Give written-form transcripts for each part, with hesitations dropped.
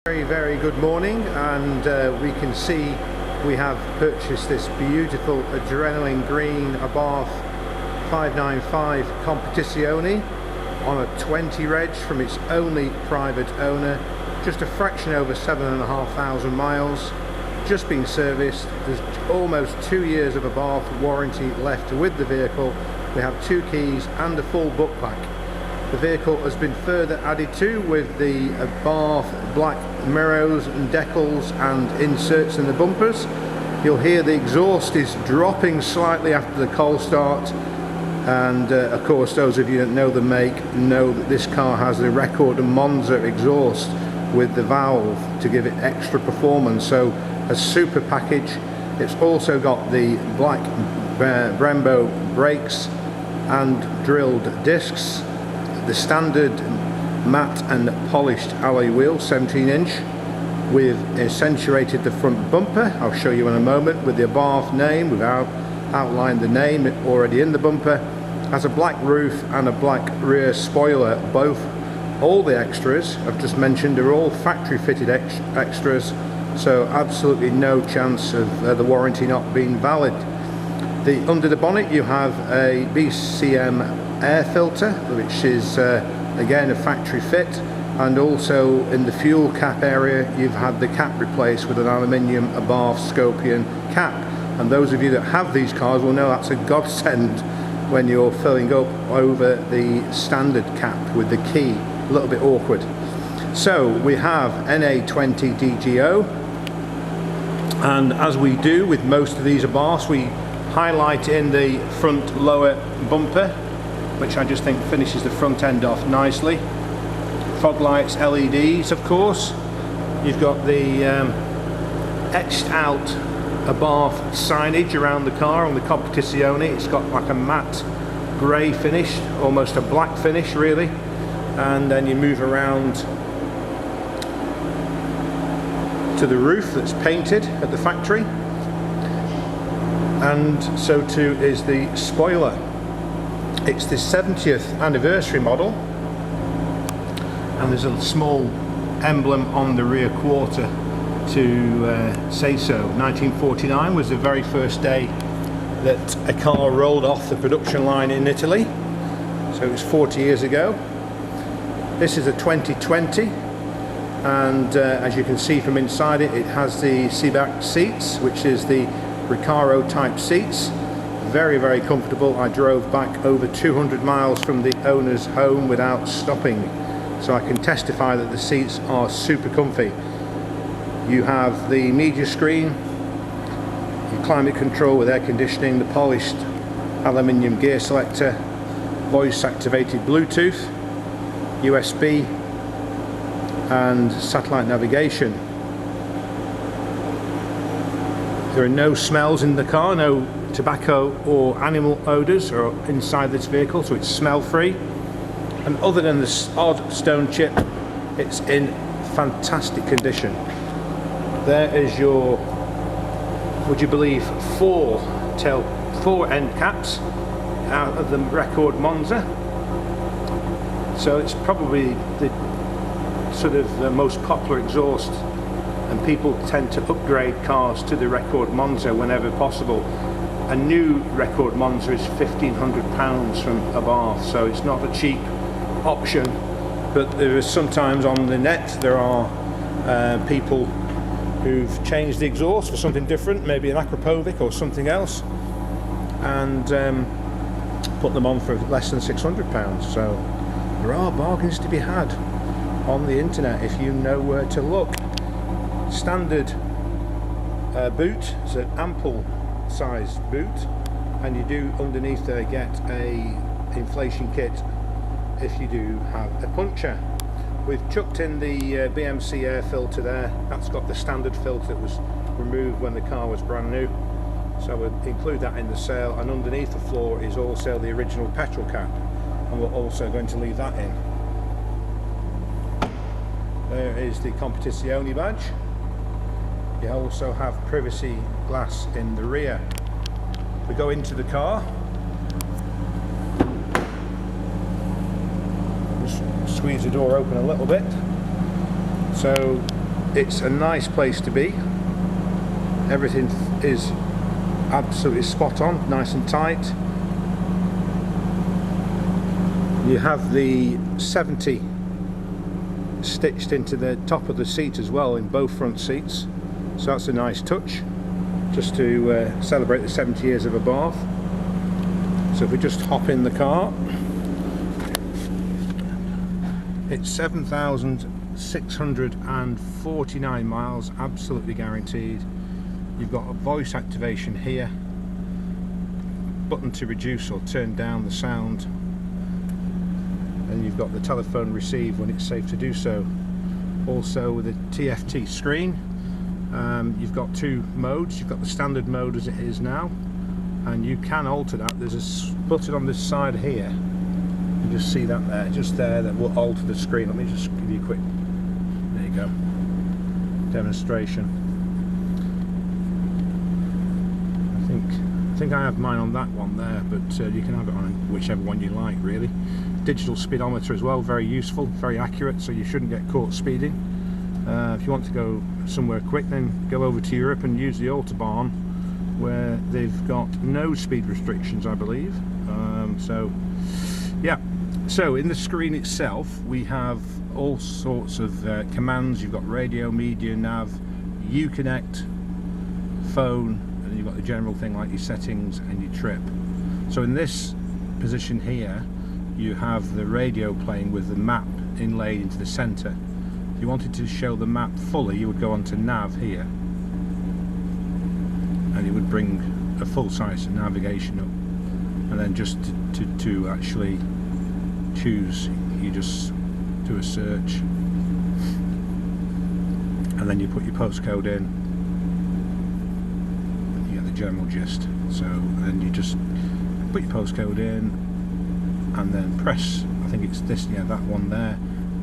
Very good morning, and we can see we have purchased this beautiful adrenaline green Abarth 595 Competizione on a 20 reg from its only private owner, just a fraction over 7,500 miles, just been serviced. There's almost 2 years of Abarth warranty left with the vehicle. We have 2 keys and a full book pack. The vehicle has been further added to with the Abarth black mirrors and decals and inserts in the bumpers. You'll hear the exhaust is dropping slightly after the cold start, and of course those of you that know the make know that this car has the record Monza exhaust with the valve to give it extra performance, so a super package. It's also got the black Brembo brakes and drilled discs, the standard matte and polished alloy wheel, 17-inch. We've accentuated the front bumper, I'll show you in a moment, with the Abarth name. We've outlined the name already in the bumper. Has a black roof and a black rear spoiler. All the extras I've just mentioned are all factory fitted extras, so absolutely no chance of the warranty not being valid. Under the bonnet you have a BCM air filter, which is again a factory fit, and also in the fuel cap area you've had the cap replaced with an aluminium Abarth Scorpion cap, and those of you that have these cars will know that's a godsend when you're filling up over the standard cap with the key. A little bit awkward. So we have NA20 DGO, and as we do with most of these Abarths, we highlight in the front lower bumper, which I just think finishes the front end off nicely. Fog lights, LEDs, of course. You've got the etched out Abarth signage around the car on the Competizione. It's got like a matte grey finish, almost a black finish really. And then you move around to the roof that's painted at the factory. And so too is the spoiler. It's the 70th anniversary model, and there's a small emblem on the rear quarter to say so. 1949 was the very first day that a car rolled off the production line in Italy, so it was 40 years ago. This is a 2020, and as you can see from inside it, it has the seatback seats, which is the Recaro type seats. Very comfortable. I drove back over 200 miles from the owner's home without stopping, so I can testify that the seats are super comfy. You have the media screen, your climate control with air conditioning, the polished aluminium gear selector, voice activated Bluetooth, USB and satellite navigation. There are no smells in the car, no tobacco or animal odours are inside this vehicle, so it's smell free. And other than the odd stone chip, it's in fantastic condition. There is your, would you believe, four end caps out of the record Monza. So it's probably the sort of the most popular exhaust, and people tend to upgrade cars to the record Monza whenever possible. A new record Monza is £1,500 from Abarth, so it's not a cheap option. But there is sometimes on the net there are people who've changed the exhaust for something different, maybe an Akrapovic or something else, and put them on for less than £600. So there are bargains to be had on the internet if you know where to look. Standard boot is an ample sized boot, and you do underneath there get a inflation kit if you do have a puncture. We've chucked in the BMC air filter there. That's got the standard filter that was removed when the car was brand new, so we'll include that in the sale. And underneath the floor is also the original petrol cap, and we're also going to leave that in. There is the Competizione badge. You also have privacy glass in the rear. We go into the car. Just squeeze the door open a little bit. So it's a nice place to be. Everything is absolutely spot on, nice and tight. You have the 70 stitched into the top of the seat as well in both front seats, so that's a nice touch, just to celebrate the 70 years of Abarth. So if we just hop in the car, it's 7,649 miles, absolutely guaranteed. You've got a voice activation here, button to reduce or turn down the sound, and you've got the telephone receive when it's safe to do so. Also with a TFT screen, you've got two modes. You've got the standard mode as it is now, and you can alter that. There's a button on this side here, you just see that there, just there, that will alter the screen. Let me just give you a quick, there you go, demonstration. I think I have mine on that one there, but you can have it on whichever one you like, really. Digital speedometer as well, very useful, very accurate, so you shouldn't get caught speeding. If you want to go somewhere quick, then go over to Europe and use the Autobahn, where they've got no speed restrictions, I believe. So yeah, so in the screen itself we have all sorts of commands. You've got radio, media, nav, Uconnect, phone, and you've got the general thing like your settings and your trip. So in this position here you have the radio playing with the map inlaid into the center. If you wanted to show the map fully, you would go onto nav here, and it would bring a full-size navigation up. And then just to actually choose, you just do a search, and then you put your postcode in, and you get the general gist. So then you just put your postcode in, and then press, I think it's this, yeah, that one there,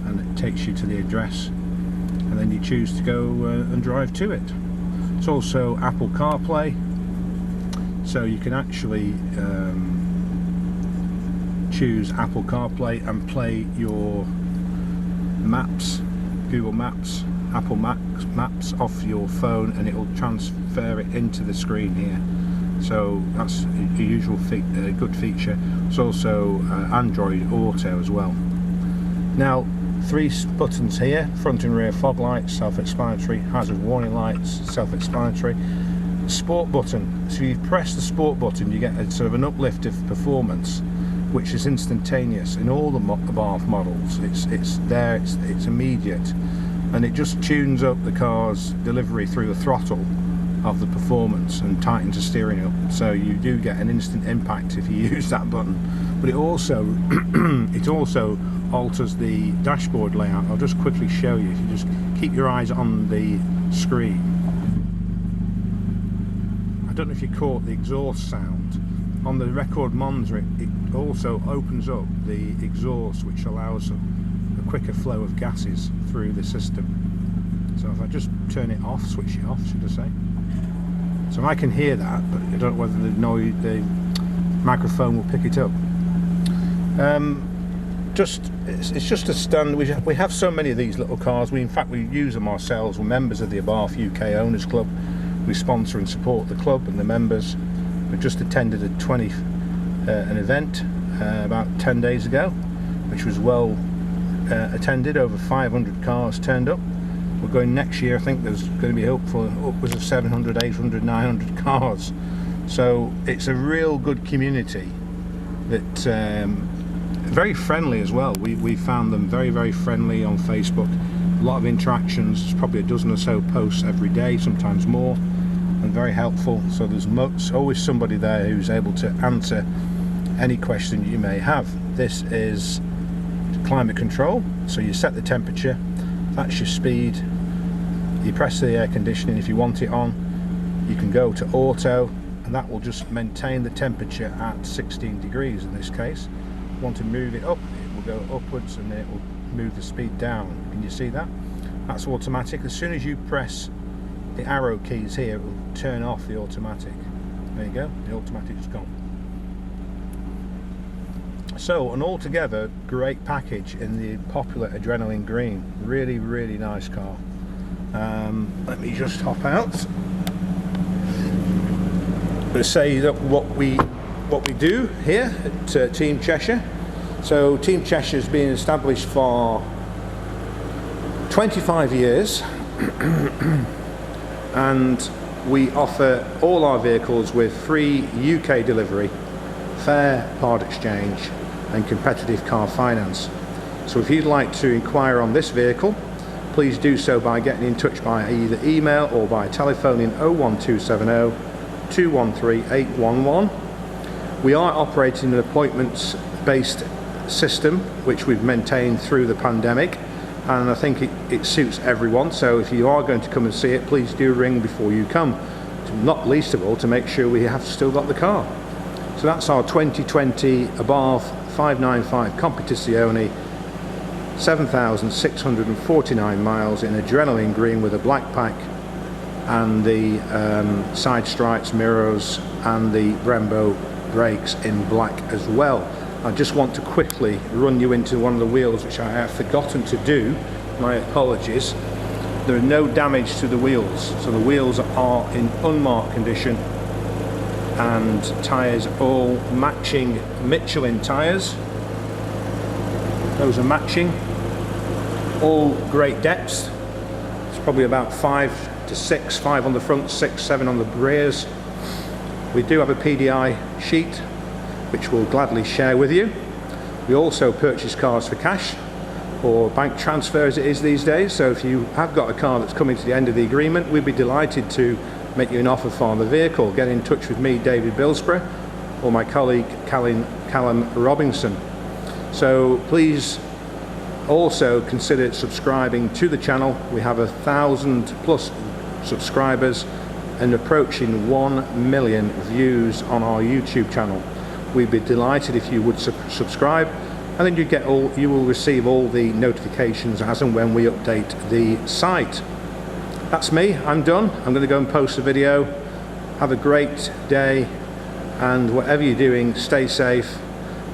and it takes you to the address, and then you choose to go and drive to it. It's also Apple CarPlay, so you can actually choose Apple CarPlay and play your maps, Google Maps, Apple Maps off your phone, and it will transfer it into the screen here. So that's a usual good feature. It's also Android Auto as well. Now, three buttons here: front and rear fog lights, self-explanatory; hazard warning lights, self-explanatory; sport button. So you press the sport button, you get a sort of an uplift of performance, which is instantaneous in all the Abarth models. It's there, it's immediate, and it just tunes up the car's delivery through the throttle of the performance and tightens the steering up, so you do get an instant impact if you use that button. But it also it also alters the dashboard layout. I'll just quickly show you. If you just keep your eyes on the screen, I don't know if you caught the exhaust sound on the record Monza. It also opens up the exhaust, which allows a quicker flow of gases through the system. So if I just turn it off, switch it off, should I say. So I can hear that, but I don't know whether the microphone will pick it up. It's just a stand. We have so many of these little cars. In fact we use them ourselves. We're members of the Abarth UK Owners Club. We sponsor and support the club and the members. We just attended an event about 10 days ago, which was well attended. Over 500 cars turned up. We're going next year, I think there's going to be hopeful upwards of 700, 800, 900 cars. So it's a real good community that very friendly as well. We found them very, very friendly on Facebook. A lot of interactions, probably a dozen or so posts every day, sometimes more, and very helpful. So there's always somebody there who's able to answer any question you may have. This is climate control, so you set the temperature, that's your speed, you press the air conditioning if you want it on, you can go to auto, and that will just maintain the temperature at 16 degrees in this case. If you want to move it up, it will go upwards, and then it will move the speed down. Can you see that? That's automatic. As soon as you press the arrow keys here, it will turn off the automatic. There you go, the automatic is gone. So an altogether great package in the popular Adrenaline Green. Really, really nice car. Let me just hop out. I'm going to say that what we do here at Team Cheshire. So Team Cheshire has been established for 25 years and we offer all our vehicles with free UK delivery, fair part exchange and competitive car finance. So if you'd like to inquire on this vehicle, please do so by getting in touch by either email or by telephoning 01270 213 811. We are operating an appointments based system which we've maintained through the pandemic, and I think it suits everyone. So if you are going to come and see it, please do ring before you come, not least of all to make sure we have still got the car. So that's our 2020 Abarth 595 Competizione, 7,649 miles in adrenaline green with a black pack and the side stripes, mirrors and the Brembo brakes in black as well. I just want to quickly run you into one of the wheels, which I have forgotten to do. My apologies. There is no damage to the wheels, so the wheels are in unmarked condition and tyres all matching Michelin tyres. Those are matching, all great depths. It's probably about 5 to 6, 5 on the front, 6, 7 on the rears. We do have a PDI sheet which we'll gladly share with you. We also purchase cars for cash or bank transfer as it is these days, so if you have got a car that's coming to the end of the agreement, we'd be delighted to make you an offer for the vehicle. Get in touch with me, David Bilsborough, or my colleague Callum Robinson. So please also consider subscribing to the channel. We have 1,000+ subscribers and approaching 1 million views on our YouTube channel. We'd be delighted if you would subscribe, and then you will receive all the notifications as and when we update the site. That's me, I'm done. I'm going to go and post the video. Have a great day, and whatever you're doing, stay safe,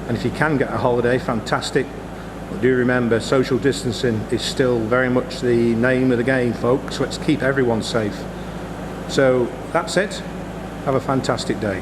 and if you can get a holiday, fantastic. But do remember, social distancing is still very much the name of the game, folks. Let's keep everyone safe. So that's it. Have a fantastic day.